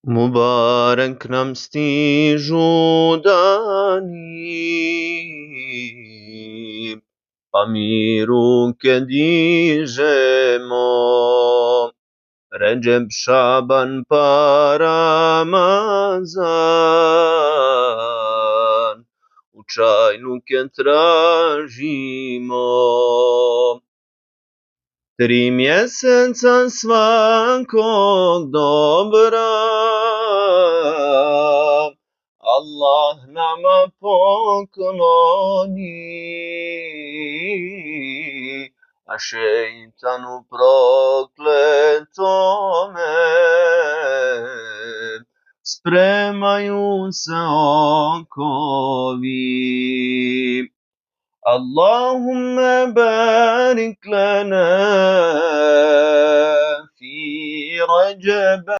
Mubarak nam stižu dani, pa mi ruke dižemo. Redžep, Šaban pa Ramazan, u čajnuke tražimo. 3 mjeseca svakog dobra, Allah nama pokloni, a šeitanu prokletome spremaju se okovi. اللهم بارك لنا في رجب